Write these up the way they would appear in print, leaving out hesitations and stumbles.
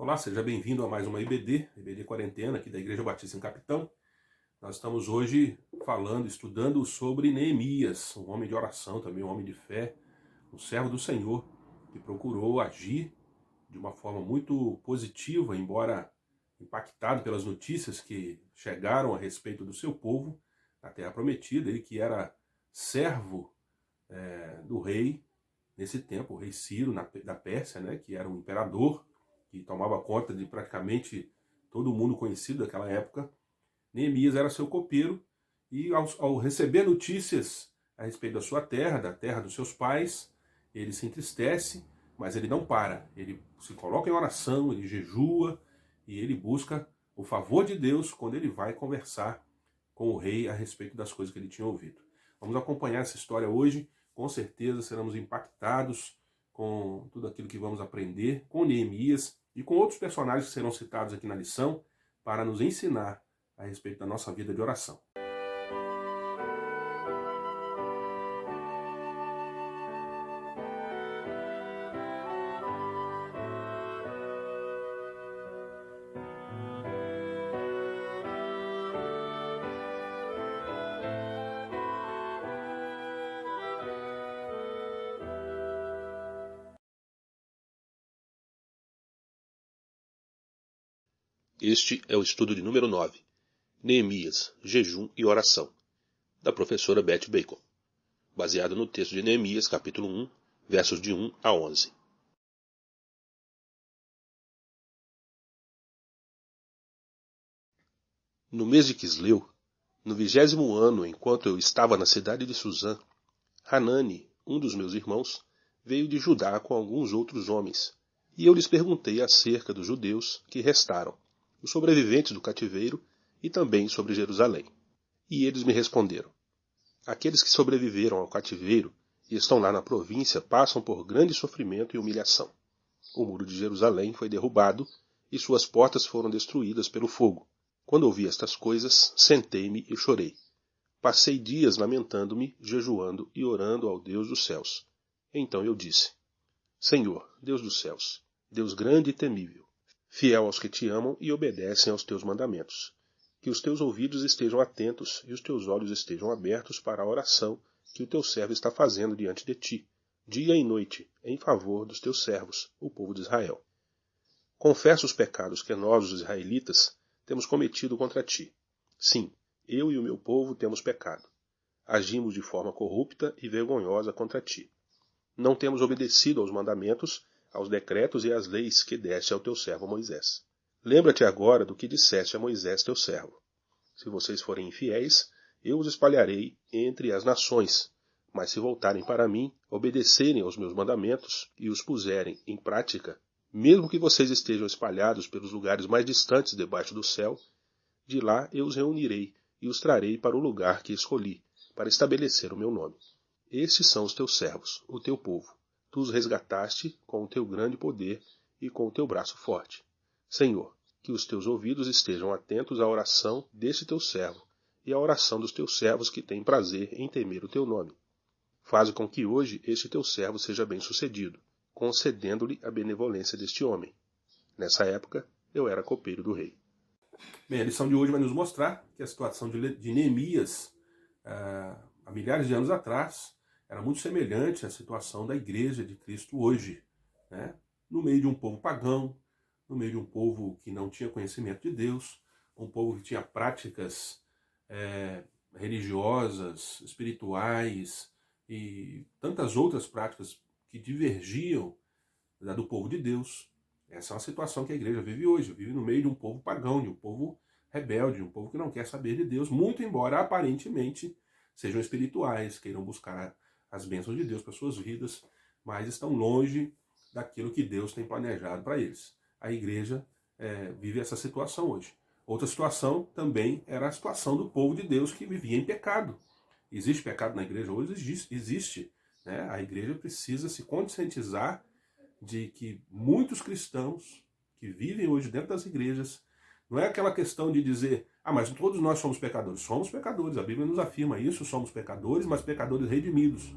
Olá, seja bem-vindo a mais uma IBD Quarentena, aqui da Igreja Batista em Capitão. Nós estamos hoje estudando sobre Neemias, um homem de oração, também um homem de fé, um servo do Senhor, que procurou agir de uma forma muito positiva, embora impactado pelas notícias que chegaram a respeito do seu povo, na Terra Prometida, ele que era servo do rei, nesse tempo, o rei Ciro, da Pérsia, né, que era um imperador, que tomava conta de praticamente todo mundo conhecido daquela época. Neemias era seu copeiro e ao receber notícias a respeito da sua terra, da terra dos seus pais, ele se entristece, mas ele não para. Ele se coloca em oração, ele jejua e ele busca o favor de Deus quando ele vai conversar com o rei a respeito das coisas que ele tinha ouvido. Vamos acompanhar essa história hoje, com certeza seremos impactados com tudo aquilo que vamos aprender com Neemias e com outros personagens que serão citados aqui na lição para nos ensinar a respeito da nossa vida de oração. Este é o estudo de número 9, Neemias, Jejum e Oração, da professora Beth Bacon, baseado no texto de Neemias, capítulo 1, versos de 1 a 11. No mês de Quisleu, no 20º ano, enquanto eu estava na cidade de Suzã, Hanani, um dos meus irmãos, veio de Judá com alguns outros homens, e eu lhes perguntei acerca dos judeus que restaram, os sobreviventes do cativeiro, e também sobre Jerusalém. E eles me responderam: aqueles que sobreviveram ao cativeiro e estão lá na província passam por grande sofrimento e humilhação. O muro de Jerusalém foi derrubado e suas portas foram destruídas pelo fogo. Quando ouvi estas coisas, sentei-me e chorei. Passei dias lamentando-me, jejuando e orando ao Deus dos céus. Então eu disse: Senhor, Deus dos céus, Deus grande e temível, fiel aos que te amam e obedecem aos teus mandamentos, que os teus ouvidos estejam atentos e os teus olhos estejam abertos para a oração que o teu servo está fazendo diante de ti, dia e noite, em favor dos teus servos, o povo de Israel. Confesso os pecados que nós, os israelitas, temos cometido contra ti. Sim, eu e o meu povo temos pecado. Agimos de forma corrupta e vergonhosa contra ti. Não temos obedecido aos mandamentos, aos decretos e às leis que deste ao teu servo Moisés. Lembra-te agora do que disseste a Moisés teu servo. Se vocês forem infiéis, eu os espalharei entre as nações, mas se voltarem para mim, obedecerem aos meus mandamentos e os puserem em prática, mesmo que vocês estejam espalhados pelos lugares mais distantes debaixo do céu, de lá eu os reunirei e os trarei para o lugar que escolhi, para estabelecer o meu nome. Estes são os teus servos, o teu povo. Tu os resgataste com o teu grande poder e com o teu braço forte. Senhor, que os teus ouvidos estejam atentos à oração deste teu servo e à oração dos teus servos que têm prazer em temer o teu nome. Faze com que hoje este teu servo seja bem-sucedido, concedendo-lhe a benevolência deste homem. Nessa época, eu era copeiro do rei. Bem, a lição de hoje vai nos mostrar que a situação de Neemias, há milhares de anos atrás, era muito semelhante à situação da igreja de Cristo hoje, né? No meio de um povo pagão, no meio de um povo que não tinha conhecimento de Deus, um povo que tinha práticas religiosas, espirituais e tantas outras práticas que divergiam da do povo de Deus. Essa é uma situação que a igreja vive hoje, vive no meio de um povo pagão, de um povo rebelde, de um povo que não quer saber de Deus, muito embora aparentemente sejam espirituais, queiram buscar as bênçãos de Deus para suas vidas, mas estão longe daquilo que Deus tem planejado para eles. A igreja vive essa situação hoje. Outra situação também era a situação do povo de Deus que vivia em pecado. Existe pecado na igreja hoje? Existe. Né? A igreja precisa se conscientizar de que muitos cristãos que vivem hoje dentro das igrejas, não é aquela questão de dizer, mas todos nós somos pecadores. Somos pecadores, a Bíblia nos afirma isso, somos pecadores, mas pecadores redimidos.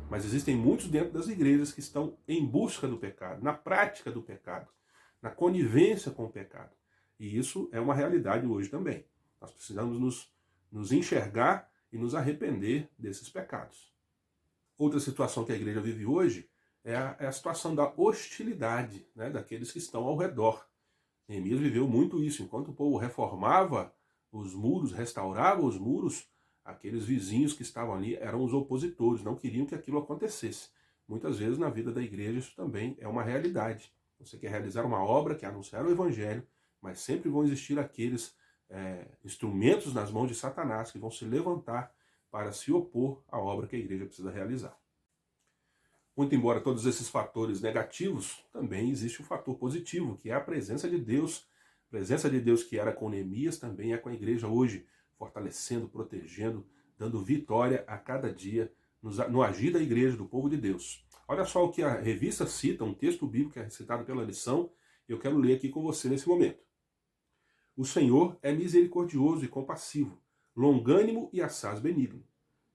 Mas existem muitos dentro das igrejas que estão em busca do pecado, na prática do pecado, na conivência com o pecado. E isso é uma realidade hoje também. Nós precisamos nos enxergar e nos arrepender desses pecados. Outra situação que a igreja vive hoje é a situação da hostilidade, né, daqueles que estão ao redor. Neemias viveu muito isso. Enquanto o povo reformava os muros, restaurava os muros, aqueles vizinhos que estavam ali eram os opositores, não queriam que aquilo acontecesse. Muitas vezes na vida da igreja isso também é uma realidade. Você quer realizar uma obra, quer anunciar o evangelho, mas sempre vão existir aqueles instrumentos nas mãos de Satanás que vão se levantar para se opor à obra que a igreja precisa realizar. Muito embora todos esses fatores negativos, também existe um fator positivo, que é a presença de Deus. A presença de Deus que era com Neemias também é com a igreja hoje, fortalecendo, protegendo, dando vitória a cada dia no agir da igreja, do povo de Deus. Olha só o que a revista cita, um texto bíblico que é citado pela lição, e eu quero ler aqui com você nesse momento. O Senhor é misericordioso e compassivo, longânimo e assaz benigno.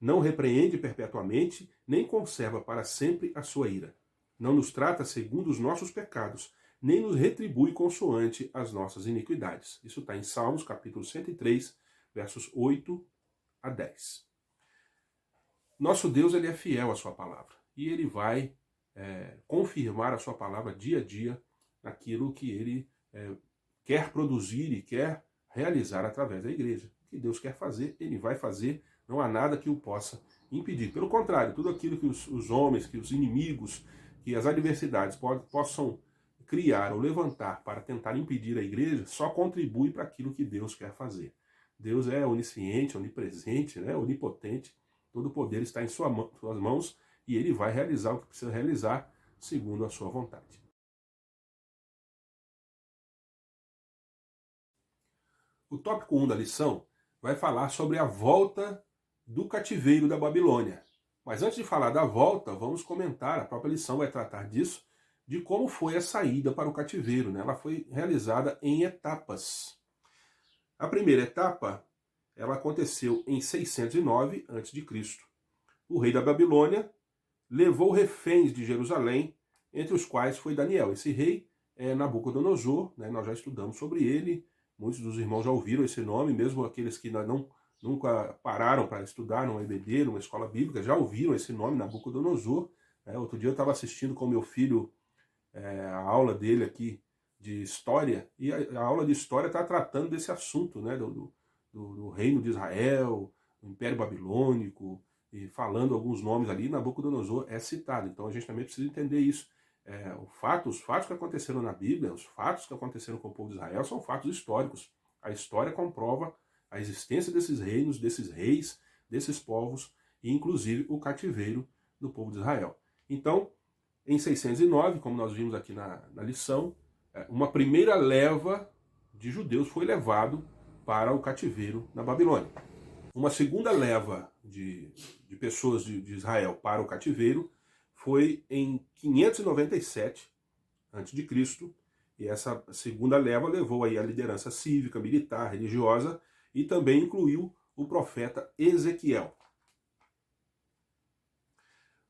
Não repreende perpetuamente, nem conserva para sempre a sua ira. Não nos trata segundo os nossos pecados, nem nos retribui consoante as nossas iniquidades. Isso está em Salmos, capítulo 103, versos 8 a 10. Nosso Deus, ele é fiel à sua palavra. E ele vai confirmar a sua palavra dia a dia naquilo que ele quer produzir e quer realizar através da igreja. O que Deus quer fazer, ele vai fazer. Não há nada que o possa impedir. Pelo contrário, tudo aquilo que os homens, que os inimigos, que as adversidades possam criar ou levantar para tentar impedir a igreja, só contribui para aquilo que Deus quer fazer. Deus é onisciente, onipresente, né, onipotente. Todo o poder está em suas mãos e ele vai realizar o que precisa realizar segundo a sua vontade. O tópico 1 da lição vai falar sobre a volta do cativeiro da Babilônia. Mas antes de falar da volta, vamos comentar, a própria lição vai tratar disso, de como foi a saída para o cativeiro, né? Ela foi realizada em etapas. A primeira etapa, ela aconteceu em 609 a.C. O rei da Babilônia levou reféns de Jerusalém, entre os quais foi Daniel. Esse rei é Nabucodonosor, né? Nós já estudamos sobre ele, muitos dos irmãos já ouviram esse nome, mesmo aqueles que nunca pararam para estudar numa EBD, numa escola bíblica, já ouviram esse nome, Nabucodonosor. Outro dia eu estava assistindo com meu filho a aula dele aqui de história, e a aula de história está tratando desse assunto, né, do reino de Israel, do Império Babilônico, e falando alguns nomes ali, Nabucodonosor é citado. Então a gente também precisa entender isso. Os fatos que aconteceram na Bíblia, os fatos que aconteceram com o povo de Israel são fatos históricos. A história comprova a existência desses reinos, desses reis, desses povos, e inclusive o cativeiro do povo de Israel. Então, em 609, como nós vimos aqui na lição, uma primeira leva de judeus foi levado para o cativeiro na Babilônia. Uma segunda leva de pessoas de Israel para o cativeiro foi em 597 a.C., e essa segunda leva levou aí a liderança cívica, militar, religiosa, e também incluiu o profeta Ezequiel.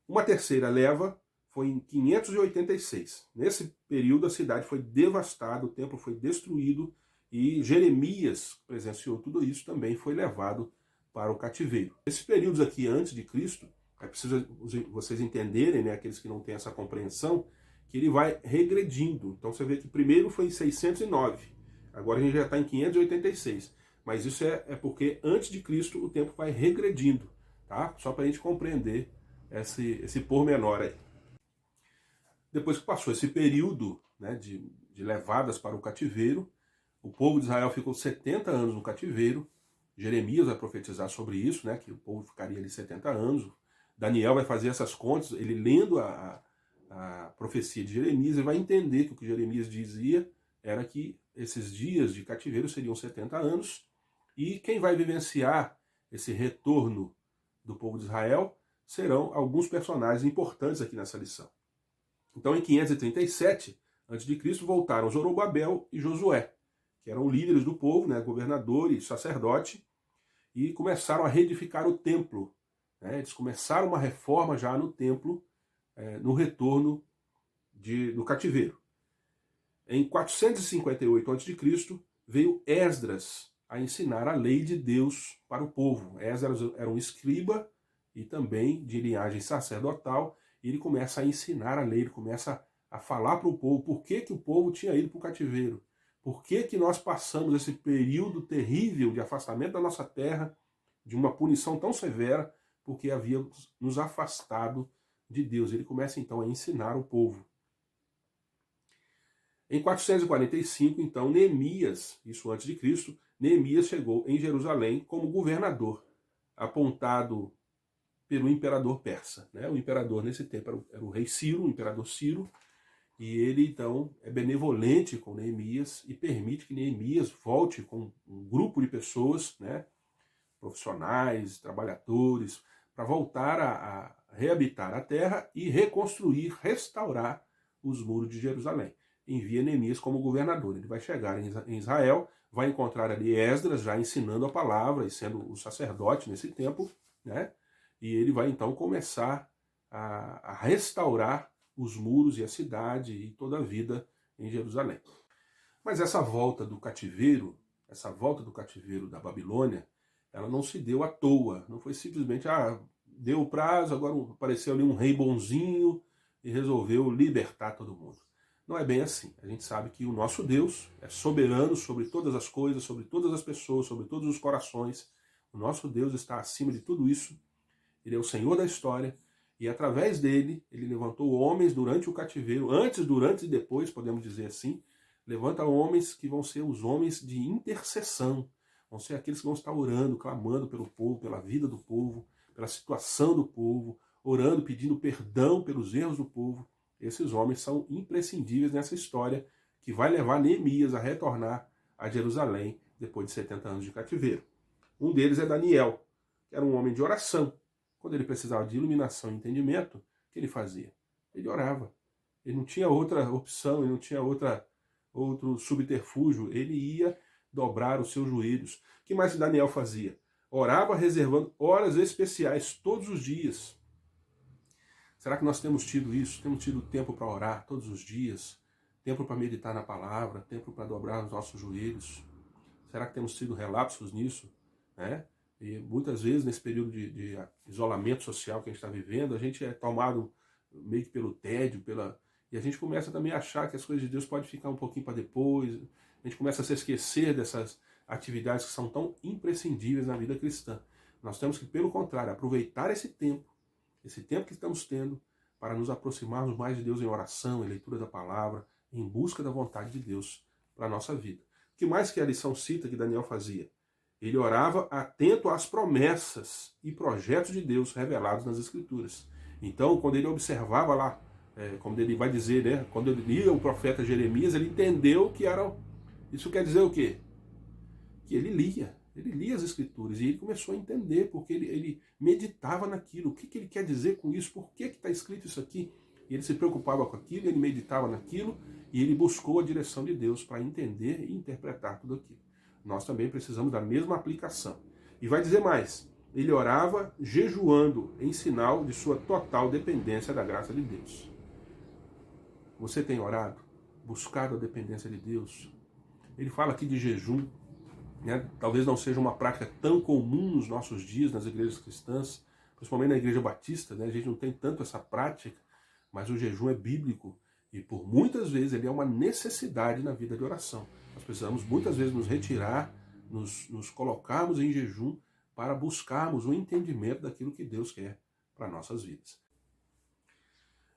Uma terceira leva foi em 586. Nesse período a cidade foi devastada, o templo foi destruído e Jeremias presenciou tudo isso, também foi levado para o cativeiro. Esses períodos aqui antes de Cristo, é preciso vocês entenderem, né, aqueles que não têm essa compreensão, que ele vai regredindo. Então você vê que primeiro foi em 609, agora a gente já está em 586. Mas isso é porque antes de Cristo o tempo vai regredindo, tá? Só para a gente compreender esse pormenor aí. Depois que passou esse período, né, de levadas para o cativeiro, o povo de Israel ficou 70 anos no cativeiro. Jeremias vai profetizar sobre isso, né, que o povo ficaria ali 70 anos. Daniel vai fazer essas contas, ele lendo a profecia de Jeremias, ele vai entender que o que Jeremias dizia era que esses dias de cativeiro seriam 70 anos, e quem vai vivenciar esse retorno do povo de Israel serão alguns personagens importantes aqui nessa lição. Então, em 537 a.C., voltaram Zorobabel e Josué, que eram líderes do povo, né, governador e sacerdote, e começaram a reedificar o templo. Né? Eles começaram uma reforma já no templo, no retorno do cativeiro. Em 458 a.C., veio Esdras a ensinar a lei de Deus para o povo. Esdras era um escriba e também de linhagem sacerdotal, e ele começa a ensinar a lei, ele começa a falar para o povo por que o povo tinha ido para o cativeiro, por que nós passamos esse período terrível de afastamento da nossa terra, de uma punição tão severa, porque havíamos nos afastado de Deus. Ele começa então a ensinar o povo. Em 445, então, Neemias, isso antes de Cristo, Neemias chegou em Jerusalém como governador, apontado pelo imperador persa. Né? O imperador nesse tempo era o rei Ciro, o imperador Ciro, e ele então é benevolente com Neemias e permite que Neemias volte com um grupo de pessoas, né, profissionais, trabalhadores, para voltar a reabitar a terra e reconstruir, restaurar os muros de Jerusalém. Envia Neemias como governador. Ele vai chegar em Israel, vai encontrar ali Esdras já ensinando a palavra e sendo o sacerdote nesse tempo, né? E ele vai então começar a restaurar os muros e a cidade e toda a vida em Jerusalém. Mas essa volta do cativeiro da Babilônia, ela não se deu à toa, não foi simplesmente, deu o prazo, agora apareceu ali um rei bonzinho e resolveu libertar todo mundo. Não é bem assim. A gente sabe que o nosso Deus é soberano sobre todas as coisas, sobre todas as pessoas, sobre todos os corações. O nosso Deus está acima de tudo isso. Ele é o Senhor da história. E através dele, ele levantou homens durante o cativeiro, antes, durante e depois, podemos dizer assim. Levanta homens que vão ser os homens de intercessão. Vão ser aqueles que vão estar orando, clamando pelo povo, pela vida do povo, pela situação do povo, orando, pedindo perdão pelos erros do povo. Esses homens são imprescindíveis nessa história que vai levar Neemias a retornar a Jerusalém depois de 70 anos de cativeiro. Um deles é Daniel, que era um homem de oração. Quando ele precisava de iluminação e entendimento, o que ele fazia? Ele orava. Ele não tinha outra opção, ele não tinha outro subterfúgio. Ele ia dobrar os seus joelhos. O que mais Daniel fazia? Orava reservando horas especiais todos os dias. Será que nós temos tido isso? Temos tido tempo para orar todos os dias? Tempo para meditar na palavra? Tempo para dobrar os nossos joelhos? Será que temos tido relapsos nisso? Né? E muitas vezes, nesse período de isolamento social que a gente está vivendo, a gente é tomado meio que pelo tédio, e a gente começa também a achar que as coisas de Deus podem ficar um pouquinho para depois. A gente começa a se esquecer dessas atividades que são tão imprescindíveis na vida cristã. Nós temos que, pelo contrário, aproveitar esse tempo que estamos tendo, para nos aproximarmos mais de Deus em oração, em leitura da palavra, em busca da vontade de Deus para a nossa vida. O que mais que a lição cita que Daniel fazia? Ele orava atento às promessas e projetos de Deus revelados nas Escrituras. Então, quando ele observava lá, como ele vai dizer, né, quando ele lia o profeta Jeremias, ele entendeu que era... Isso quer dizer o quê? Que ele lia as Escrituras e ele começou a entender, porque ele meditava naquilo. O que ele quer dizer com isso? Por que está escrito isso aqui? E ele se preocupava com aquilo, ele meditava naquilo e ele buscou a direção de Deus para entender e interpretar tudo aquilo. Nós também precisamos da mesma aplicação. E vai dizer mais, ele orava jejuando em sinal de sua total dependência da graça de Deus. Você tem orado? Buscado a dependência de Deus? Ele fala aqui de jejum, né? Talvez não seja uma prática tão comum nos nossos dias, nas igrejas cristãs, principalmente na igreja batista, né? A gente não tem tanto essa prática, mas o jejum é bíblico e por muitas vezes ele é uma necessidade na vida de oração. Nós precisamos muitas vezes nos retirar, nos colocarmos em jejum para buscarmos o entendimento daquilo que Deus quer para nossas vidas.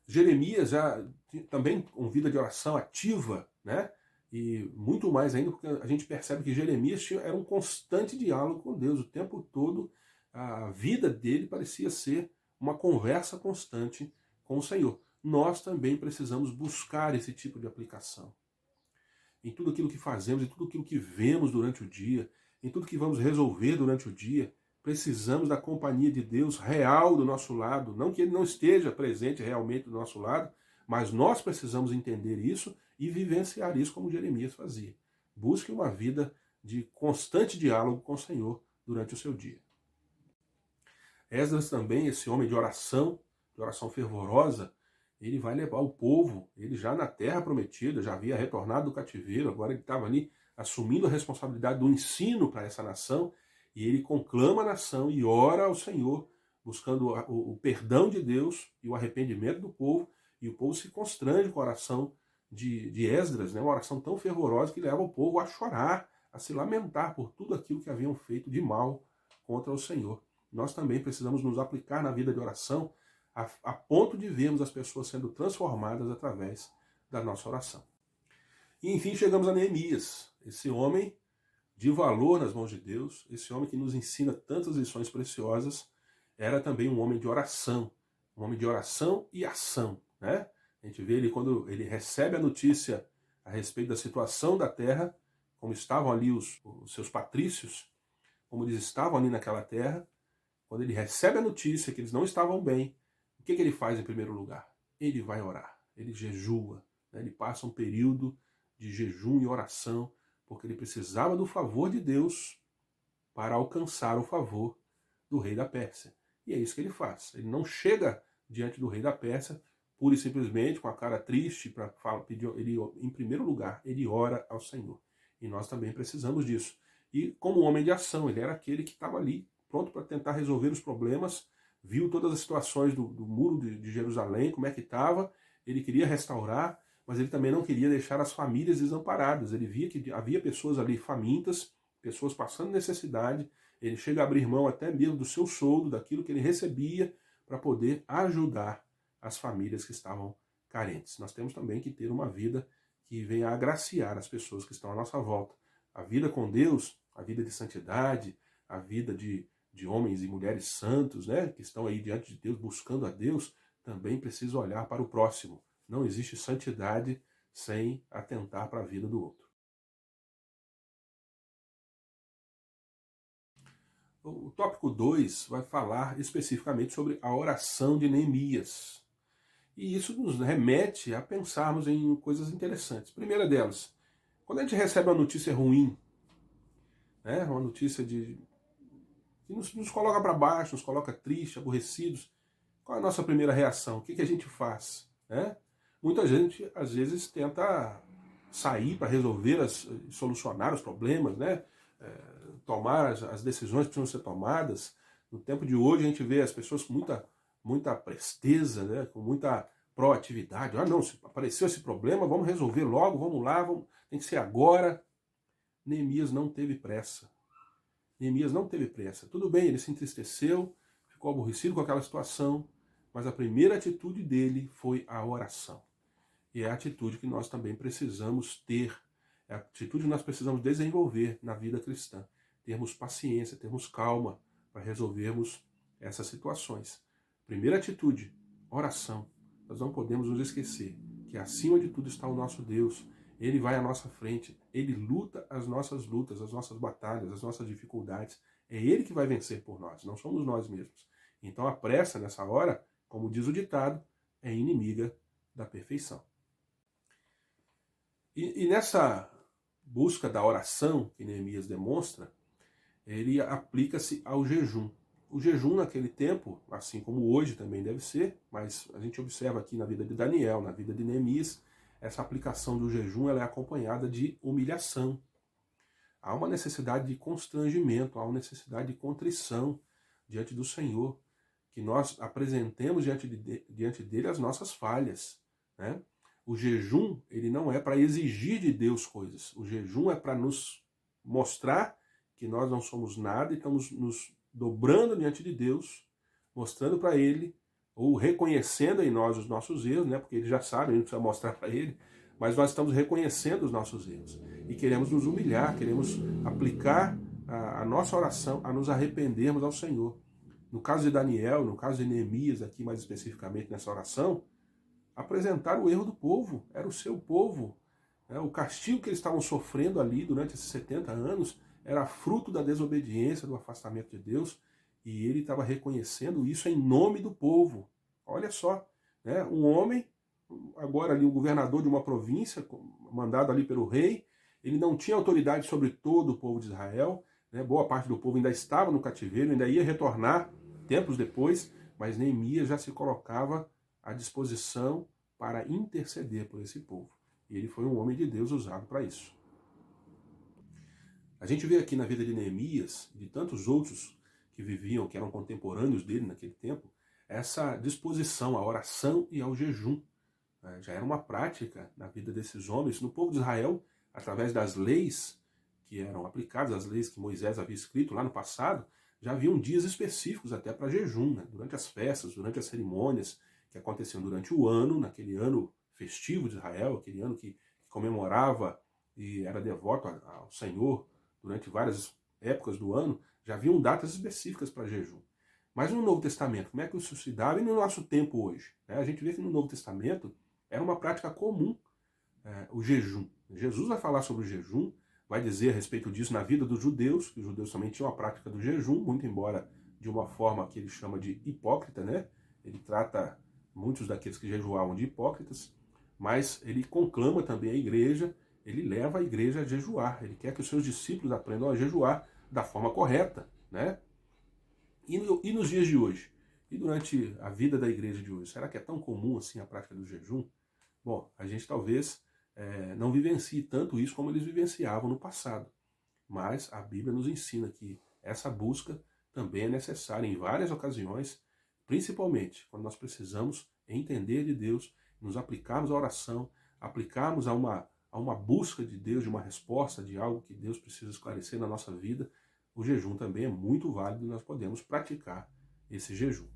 Jeremias já também com vida de oração ativa, né? E muito mais ainda, porque a gente percebe que Jeremias era um constante diálogo com Deus. O tempo todo, a vida dele parecia ser uma conversa constante com o Senhor. Nós também precisamos buscar esse tipo de aplicação. Em tudo aquilo que fazemos, em tudo aquilo que vemos durante o dia, em tudo que vamos resolver durante o dia, precisamos da companhia de Deus real do nosso lado. Não que ele não esteja presente realmente do nosso lado, mas nós precisamos entender isso e vivenciar isso como Jeremias fazia. Busque uma vida de constante diálogo com o Senhor durante o seu dia. Esdras também, esse homem de oração fervorosa, ele vai levar o povo, ele já na terra prometida, já havia retornado do cativeiro, agora ele estava ali assumindo a responsabilidade do ensino para essa nação, e ele conclama a nação e ora ao Senhor, buscando o perdão de Deus e o arrependimento do povo, e o povo se constrange com a oração de Esdras, né, uma oração tão fervorosa que leva o povo a chorar, a se lamentar por tudo aquilo que haviam feito de mal contra o Senhor. Nós também precisamos nos aplicar na vida de oração a ponto de vermos as pessoas sendo transformadas através da nossa oração. E enfim chegamos a Neemias, esse homem de valor nas mãos de Deus, esse homem que nos ensina tantas lições preciosas, era também um homem de oração e ação, né? A gente vê ele quando ele recebe a notícia a respeito da situação da terra, como estavam ali os seus patrícios, como eles estavam ali naquela terra, quando ele recebe a notícia que eles não estavam bem, o que ele faz em primeiro lugar? Ele vai orar, ele jejua, né? Ele passa um período de jejum e oração, porque ele precisava do favor de Deus para alcançar o favor do rei da Pérsia. E é isso que ele faz. Ele não chega diante do rei da Pérsia pura e simplesmente com a cara triste para pedir. Ele, em primeiro lugar, ele ora ao Senhor. E nós também precisamos disso. E como homem de ação, ele era aquele que estava ali pronto para tentar resolver os problemas, viu todas as situações do muro de Jerusalém, como é que estava, ele queria restaurar, mas ele também não queria deixar as famílias desamparadas. Ele via que havia pessoas ali famintas, pessoas passando necessidade. Ele chega a abrir mão até mesmo do seu soldo, daquilo que ele recebia, para poder ajudar as famílias que estavam carentes. Nós temos também que ter uma vida que venha agraciar as pessoas que estão à nossa volta. A vida com Deus, a vida de santidade, a vida de homens e mulheres santos, né, que estão aí diante de Deus, buscando a Deus, também precisa olhar para o próximo. Não existe santidade sem atentar para a vida do outro. O tópico 2 vai falar especificamente sobre a oração de Neemias. E isso nos remete a pensarmos em coisas interessantes. Primeira delas, quando a gente recebe uma notícia ruim, né, uma notícia que nos coloca para baixo, nos coloca tristes, aborrecidos, qual é a nossa primeira reação? O que a gente faz? Né? Muita gente, às vezes, tenta sair para resolver, solucionar os problemas, né? Tomar as decisões que precisam ser tomadas. No tempo de hoje, a gente vê as pessoas com muita presteza, né? Com muita proatividade. Ah, não, se apareceu esse problema, vamos resolver logo, vamos lá, tem que ser agora. Neemias não teve pressa. Neemias não teve pressa. Tudo bem, ele se entristeceu, ficou aborrecido com aquela situação, mas a primeira atitude dele foi a oração. E é a atitude que nós também precisamos ter, é a atitude que nós precisamos desenvolver na vida cristã. Termos paciência, termos calma para resolvermos essas situações. Primeira atitude, oração. Nós não podemos nos esquecer que acima de tudo está o nosso Deus. Ele vai à nossa frente, ele luta as nossas lutas, as nossas batalhas, as nossas dificuldades. É ele que vai vencer por nós, não somos nós mesmos. Então a pressa nessa hora, como diz o ditado, é inimiga da perfeição. E nessa busca da oração que Neemias demonstra, ele aplica-se ao jejum. O jejum naquele tempo, assim como hoje também deve ser, mas a gente observa aqui na vida de Daniel, na vida de Neemias, essa aplicação do jejum ela é acompanhada de humilhação. Há uma necessidade de constrangimento, há uma necessidade de contrição diante do Senhor, que nós apresentemos diante dele as nossas falhas, né? O jejum, ele não é para exigir de Deus coisas. O jejum é para nos mostrar que nós não somos nada e estamos nos dobrando diante de Deus, mostrando para ele, ou reconhecendo em nós os nossos erros, né? Porque ele já sabe, a gente precisa mostrar para ele, mas nós estamos reconhecendo os nossos erros. E queremos nos humilhar, queremos aplicar a nossa oração a nos arrependermos ao Senhor. No caso de Daniel, no caso de Neemias, aqui mais especificamente nessa oração, apresentar o erro do povo, era o seu povo. O castigo que eles estavam sofrendo ali durante esses 70 anos era fruto da desobediência, do afastamento de Deus, e ele estava reconhecendo isso em nome do povo. Olha só, né? Um homem, agora ali um governador de uma província, mandado ali pelo rei, ele não tinha autoridade sobre todo o povo de Israel, né? Boa parte do povo ainda estava no cativeiro, ainda ia retornar tempos depois, mas Neemias já se colocava à disposição para interceder por esse povo. E ele foi um homem de Deus usado para isso. A gente vê aqui na vida de Neemias e de tantos outros que viviam, que eram contemporâneos dele naquele tempo, essa disposição à oração e ao jejum. Já era uma prática na vida desses homens, no povo de Israel, através das leis que eram aplicadas, as leis que Moisés havia escrito lá no passado, já haviam dias específicos até para jejum, né? Durante as festas, durante as cerimônias que aconteciam durante o ano, naquele ano festivo de Israel, aquele ano que comemorava e era devoto ao Senhor durante várias épocas do ano, já haviam datas específicas para jejum. Mas no Novo Testamento, como é que isso se dava? E no nosso tempo hoje? A gente vê que no Novo Testamento era uma prática comum o jejum. Jesus vai falar sobre o jejum, vai dizer a respeito disso na vida dos judeus, que os judeus também tinham a prática do jejum, muito embora de uma forma que ele chama de hipócrita, né? Ele trata muitos daqueles que jejuavam de hipócritas, mas ele conclama também a igreja, ele leva a igreja a jejuar, ele quer que os seus discípulos aprendam a jejuar da forma correta, né? E nos dias de hoje? E durante a vida da igreja de hoje? Será que é tão comum assim a prática do jejum? Bom, a gente talvez não vivencie tanto isso como eles vivenciavam no passado. Mas a Bíblia nos ensina que essa busca também é necessária em várias ocasiões, principalmente quando nós precisamos entender de Deus, nos aplicarmos à oração, aplicarmos a uma busca de Deus, de uma resposta de algo que Deus precisa esclarecer na nossa vida. O jejum também é muito válido e nós podemos praticar esse jejum.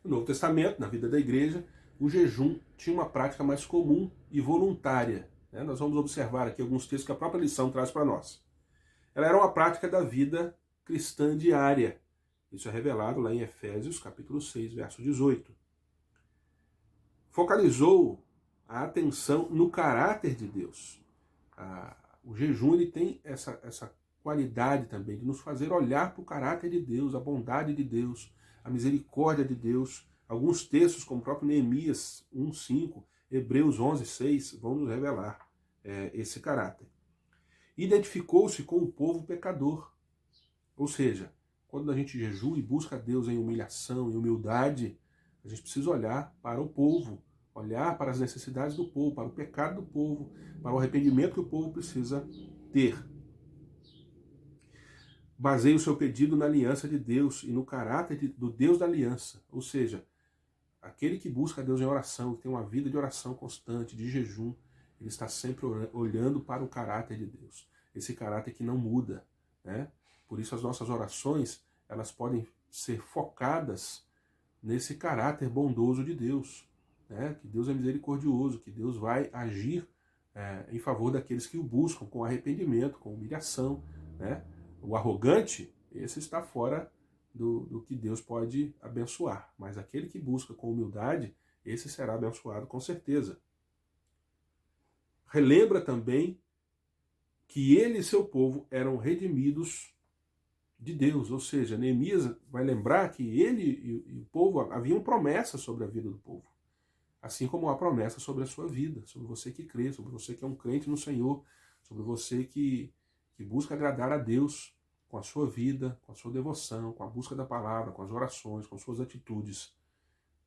No Novo Testamento, na vida da igreja, o jejum tinha uma prática mais comum e voluntária. Nós vamos observar aqui alguns textos que a própria lição traz para nós. Ela era uma prática da vida cristã diária. Isso é revelado lá em Efésios, capítulo 6, verso 18. Focalizou a atenção no caráter de Deus. O jejum ele tem essa qualidade também de nos fazer olhar para o caráter de Deus, a bondade de Deus, a misericórdia de Deus. Alguns textos, como o próprio Neemias 1:5, Hebreus 11:6, vão nos revelar esse caráter. Identificou-se com o povo pecador. Ou seja, quando a gente jejua e busca Deus em humilhação, em humildade, a gente precisa olhar para o povo, olhar para as necessidades do povo, para o pecado do povo, para o arrependimento que o povo precisa ter. Baseie o seu pedido na aliança de Deus e no caráter do Deus da aliança. Ou seja, aquele que busca Deus em oração, que tem uma vida de oração constante, de jejum, ele está sempre olhando para o caráter de Deus. Esse caráter que não muda, né? Por isso as nossas orações, elas podem ser focadas nesse caráter bondoso de Deus, né? Que Deus é misericordioso, que Deus vai agir em favor daqueles que o buscam com arrependimento, com humilhação, né? O arrogante, esse está fora do que Deus pode abençoar. Mas aquele que busca com humildade, esse será abençoado com certeza. Relembra também que ele e seu povo eram redimidos de Deus. Ou seja, Neemias vai lembrar que ele e o povo haviam promessas sobre a vida do povo. Assim como há promessa sobre a sua vida, sobre você que crê, sobre você que é um crente no Senhor, sobre você que busca agradar a Deus com a sua vida, com a sua devoção, com a busca da palavra, com as orações, com suas atitudes.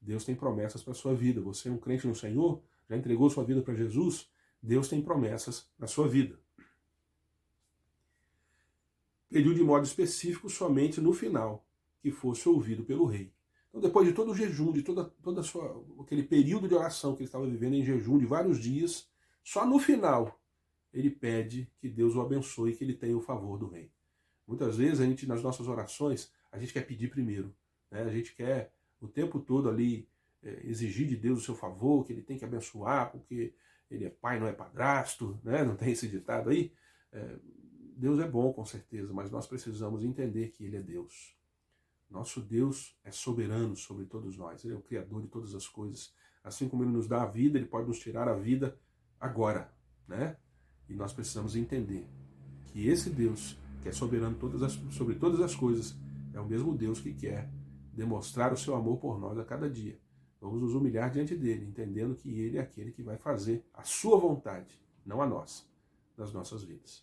Deus tem promessas para a sua vida. Você é um crente no Senhor? Já entregou sua vida para Jesus? Deus tem promessas na sua vida. Pediu de modo específico somente no final que fosse ouvido pelo rei. Então, depois de todo o jejum, de todo aquele período de oração que ele estava vivendo em jejum de vários dias, só no final ele pede que Deus o abençoe e que ele tenha o favor do rei. Muitas vezes a gente, nas nossas orações, a gente quer pedir primeiro, né? A gente quer o tempo todo ali exigir de Deus o seu favor, que ele tem que abençoar, porque ele é pai, não é padrasto, né? Não tem esse ditado aí? Deus é bom, com certeza, mas nós precisamos entender que ele é Deus. Nosso Deus é soberano sobre todos nós, ele é o Criador de todas as coisas. Assim como ele nos dá a vida, ele pode nos tirar a vida agora, né? E nós precisamos entender que esse Deus, que é soberano sobre todas as coisas, é o mesmo Deus que quer demonstrar o seu amor por nós a cada dia. Vamos nos humilhar diante dele, entendendo que ele é aquele que vai fazer a sua vontade, não a nossa, nas nossas vidas.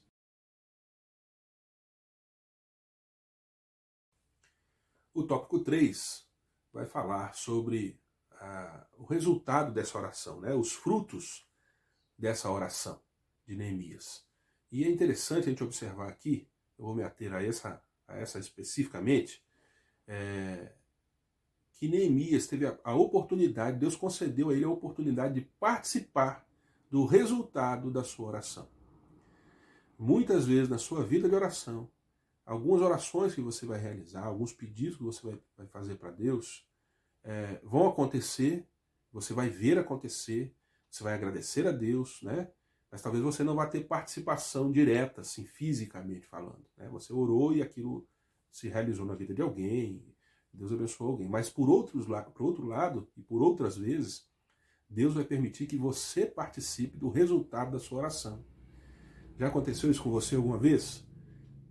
O tópico 3 vai falar sobre o resultado dessa oração, né? Os frutos dessa oração de Neemias. E é interessante a gente observar aqui, eu vou me ater a essa especificamente, que Neemias teve a oportunidade, Deus concedeu a ele a oportunidade de participar do resultado da sua oração. Muitas vezes na sua vida de oração, algumas orações que você vai realizar, alguns pedidos que você vai fazer para Deus, vão acontecer, você vai ver acontecer, você vai agradecer a Deus, né? Mas talvez você não vá ter participação direta, assim, fisicamente falando, né? Você orou e aquilo se realizou na vida de alguém, Deus abençoou alguém. Mas por outro lado, e por outras vezes, Deus vai permitir que você participe do resultado da sua oração. Já aconteceu isso com você alguma vez?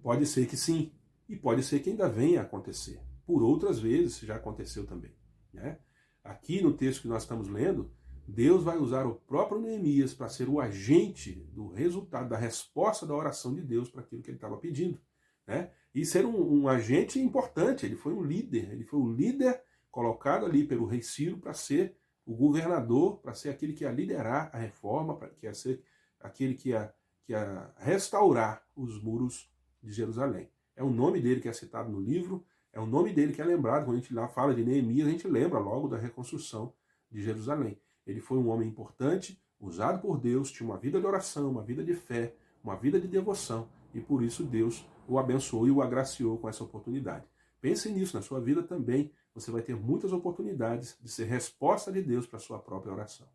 Pode ser que sim, e pode ser que ainda venha a acontecer. Por outras vezes já aconteceu também, né? Aqui no texto que nós estamos lendo, Deus vai usar o próprio Neemias para ser o agente do resultado, da resposta da oração de Deus para aquilo que ele estava pedindo, né? E ser um agente importante, ele foi um líder colocado ali pelo rei Ciro para ser o governador, para ser aquele que ia liderar a reforma, que ia ser aquele que ia restaurar os muros de Jerusalém. É o nome dele que é citado no livro, é o nome dele que é lembrado. Quando a gente lá fala de Neemias, a gente lembra logo da reconstrução de Jerusalém. Ele foi um homem importante, usado por Deus, tinha uma vida de oração, uma vida de fé, uma vida de devoção, e por isso Deus o abençoou e o agraciou com essa oportunidade. Pense nisso, na sua vida também, você vai ter muitas oportunidades de ser resposta de Deus para a sua própria oração.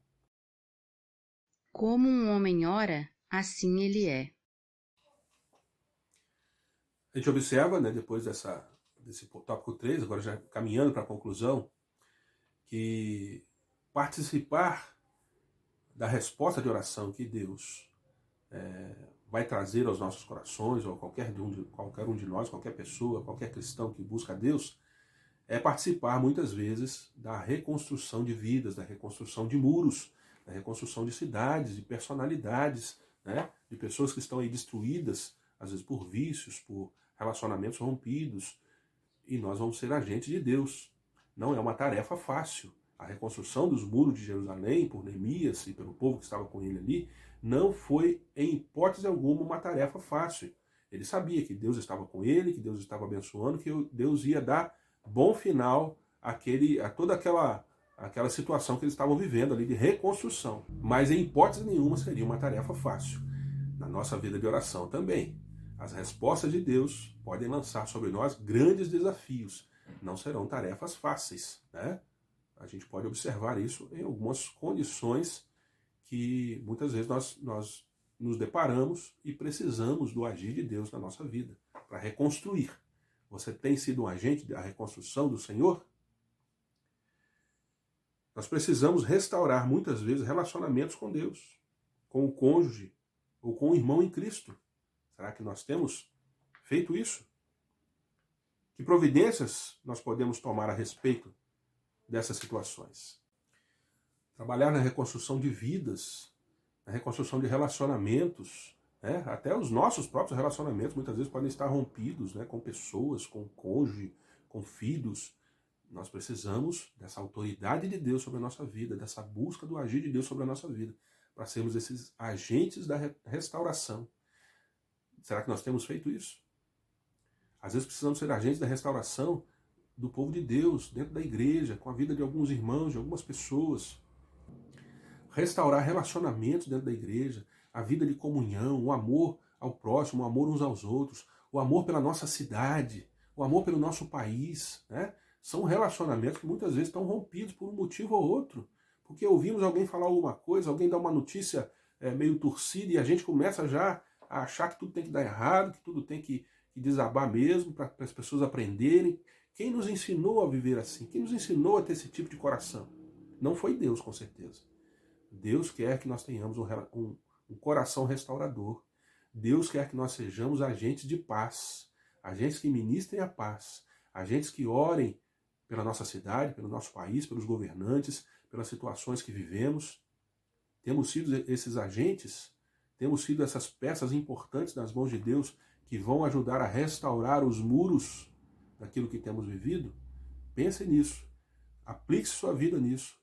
Como um homem ora, assim ele é. A gente observa, né, depois desse tópico 3, agora já caminhando para a conclusão, que participar da resposta de oração que Deus vai trazer aos nossos corações, ou qualquer um de nós, qualquer pessoa, qualquer cristão que busca a Deus, é participar muitas vezes da reconstrução de vidas, da reconstrução de muros, da reconstrução de cidades, de personalidades, né, de pessoas que estão aí destruídas, às vezes por vícios, por relacionamentos rompidos, e nós vamos ser agentes de Deus. Não é uma tarefa fácil. A reconstrução dos muros de Jerusalém por Neemias e pelo povo que estava com ele ali não foi, em hipótese alguma, uma tarefa fácil. Ele sabia que Deus estava com ele, que Deus estava abençoando, que Deus ia dar bom final a toda aquela situação que eles estavam vivendo ali de reconstrução. Mas em hipótese nenhuma seria uma tarefa fácil. Na nossa vida de oração também. As respostas de Deus podem lançar sobre nós grandes desafios. Não serão tarefas fáceis, né? A gente pode observar isso em algumas condições que muitas vezes nós nos deparamos e precisamos do agir de Deus na nossa vida para reconstruir. Você tem sido um agente da reconstrução do Senhor? Nós precisamos restaurar muitas vezes relacionamentos com Deus, com o cônjuge ou com o irmão em Cristo. Será que nós temos feito isso? Que providências nós podemos tomar a respeito dessas situações? Trabalhar na reconstrução de vidas, na reconstrução de relacionamentos, né? Até os nossos próprios relacionamentos muitas vezes podem estar rompidos, né? Com pessoas, com cônjuge, com filhos. Nós precisamos dessa autoridade de Deus sobre a nossa vida, dessa busca do agir de Deus sobre a nossa vida, para sermos esses agentes da restauração. Será que nós temos feito isso? Às vezes precisamos ser agentes da restauração do povo de Deus, dentro da igreja, com a vida de alguns irmãos, de algumas pessoas. Restaurar relacionamentos dentro da igreja, a vida de comunhão, o amor ao próximo, o amor uns aos outros, o amor pela nossa cidade, o amor pelo nosso país, né? São relacionamentos que muitas vezes estão rompidos por um motivo ou outro, porque ouvimos alguém falar alguma coisa, alguém dá uma notícia meio torcida e a gente começa já a achar que tudo tem que dar errado, que tudo tem que desabar mesmo, para as pessoas aprenderem. Quem nos ensinou a viver assim? Quem nos ensinou a ter esse tipo de coração? Não foi Deus, com certeza. Deus quer que nós tenhamos um coração restaurador. Deus quer que nós sejamos agentes de paz, agentes que ministrem a paz, agentes que orem pela nossa cidade, pelo nosso país, pelos governantes, pelas situações que vivemos. Temos sido esses agentes, temos sido essas peças importantes nas mãos de Deus que vão ajudar a restaurar os muros daquilo que temos vivido. Pense nisso. Aplique sua vida nisso.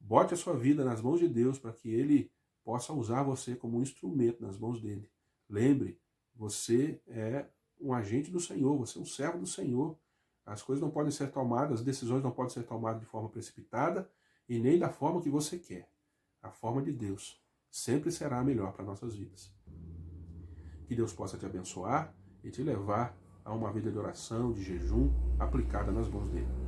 Bote a sua vida nas mãos de Deus para que Ele possa usar você como um instrumento nas mãos dele. Lembre, você é um agente do Senhor, você é um servo do Senhor. As coisas não podem ser tomadas, as decisões não podem ser tomadas de forma precipitada e nem da forma que você quer. A forma de Deus sempre será a melhor para nossas vidas. Que Deus possa te abençoar e te levar a uma vida de oração, de jejum, aplicada nas mãos dele.